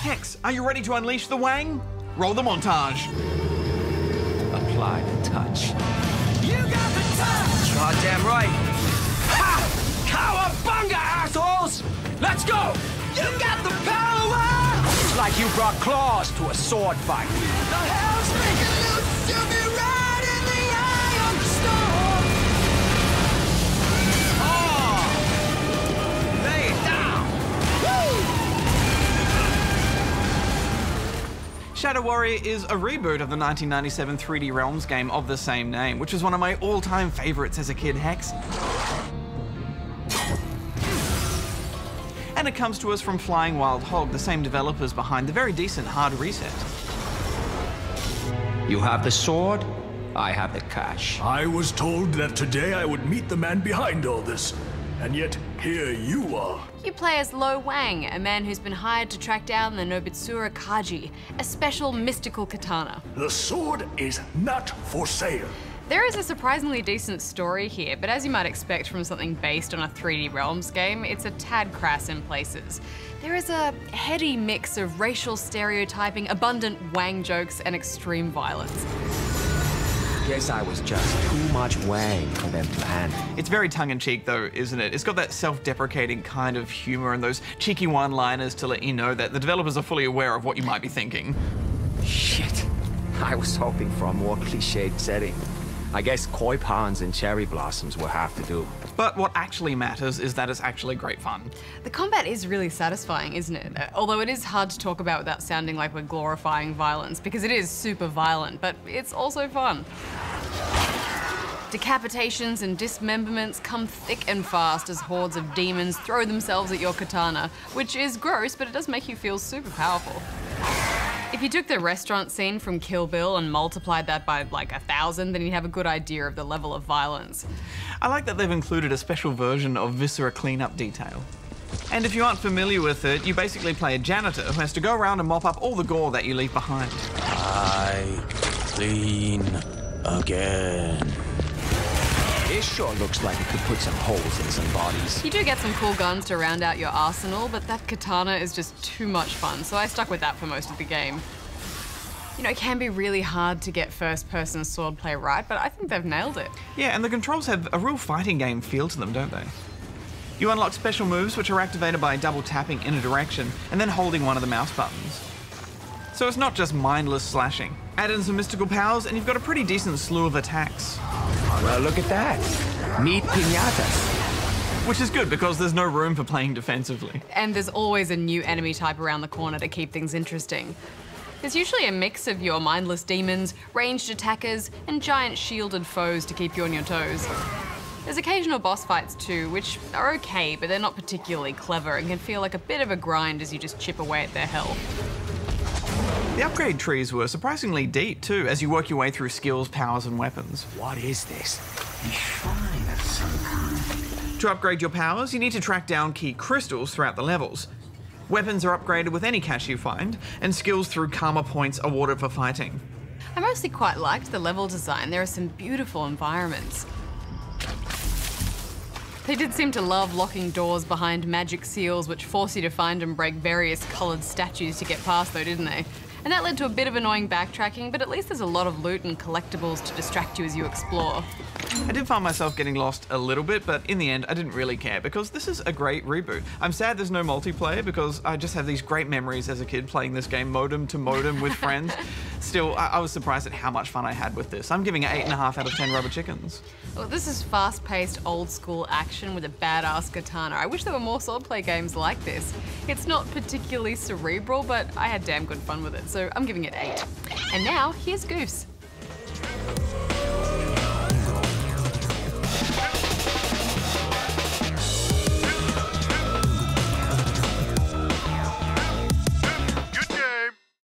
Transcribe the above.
Hex, are you ready to unleash the Wang? Roll the montage. Apply the touch. You got the touch! Goddamn right. Ha! Cowabunga, assholes! Let's go! You got the power! It's like you brought claws to a sword fight. The hell's breaking loose! You'll be right in the eye of the storm! Oh! Lay it down! Woo! Shadow Warrior is a reboot of the 1997 3D Realms game of the same name, which was one of my all-time favorites as a kid, Hex. And it comes to us from Flying Wild Hog, the same developers behind the very decent Hard Reset. You have the sword, I have the cash. I was told that today I would meet the man behind all this. And yet, here you are. You play as Lo Wang, a man who's been hired to track down the Nobitsura Kaji, a special mystical katana. The sword is not for sale. There is a surprisingly decent story here, but as you might expect from something based on a 3D Realms game, it's a tad crass in places. There is a heady mix of racial stereotyping, abundant Wang jokes, and extreme violence. Guess I was just too much Wang for them to handle. It's very tongue-in-cheek though, isn't it? It's got that self-deprecating kind of humor and those cheeky one-liners to let you know that the developers are fully aware of what you might be thinking. Shit. I was hoping for a more cliched setting. I guess koi ponds and cherry blossoms will have to do. But what actually matters is that it's actually great fun. The combat is really satisfying, isn't it? Although it is hard to talk about without sounding like we're glorifying violence, because it is super violent, but it's also fun. Decapitations and dismemberments come thick and fast as hordes of demons throw themselves at your katana, which is gross, but it does make you feel super powerful. If you took the restaurant scene from Kill Bill and multiplied that by like 1,000, then you'd have a good idea of the level of violence. I like that they've included a special version of Viscera cleanup detail. And if you aren't familiar with it, you basically play a janitor who has to go around and mop up all the gore that you leave behind. I clean again. This sure looks like it could put some holes in some bodies. You do get some cool guns to round out your arsenal, but that katana is just too much fun, so I stuck with that for most of the game. You know, it can be really hard to get first-person swordplay right, but I think they've nailed it. Yeah, and the controls have a real fighting game feel to them, don't they? You unlock special moves which are activated by double tapping in a direction and then holding one of the mouse buttons. So it's not just mindless slashing. Add in some mystical powers and you've got a pretty decent slew of attacks. Well, look at that. Meet piñatas. Which is good because there's no room for playing defensively. And there's always a new enemy type around the corner to keep things interesting. There's usually a mix of your mindless demons, ranged attackers, and giant shielded foes to keep you on your toes. There's occasional boss fights too, which are okay, but they're not particularly clever and can feel like a bit of a grind as you just chip away at their health. The upgrade trees were surprisingly deep too, as you work your way through skills, powers, and weapons. What is this? A shrine of some kind. To upgrade your powers, you need to track down key crystals throughout the levels. Weapons are upgraded with any cache you find, and skills through karma points awarded for fighting. I mostly quite liked the level design. There are some beautiful environments. They did seem to love locking doors behind magic seals, which force you to find and break various coloured statues to get past though, didn't they? And that led to a bit of annoying backtracking, but at least there's a lot of loot and collectibles to distract you as you explore. I did find myself getting lost a little bit, but in the end, I didn't really care because this is a great reboot. I'm sad there's no multiplayer because I just have these great memories as a kid playing this game modem to modem with friends. Still, I was surprised at how much fun I had with this. I'm giving it 8.5 out of 10 rubber chickens. Well, this is fast-paced, old-school action with a badass katana. I wish there were more swordplay games like this. It's not particularly cerebral, but I had damn good fun with it, so I'm giving it 8. And now, here's Goose.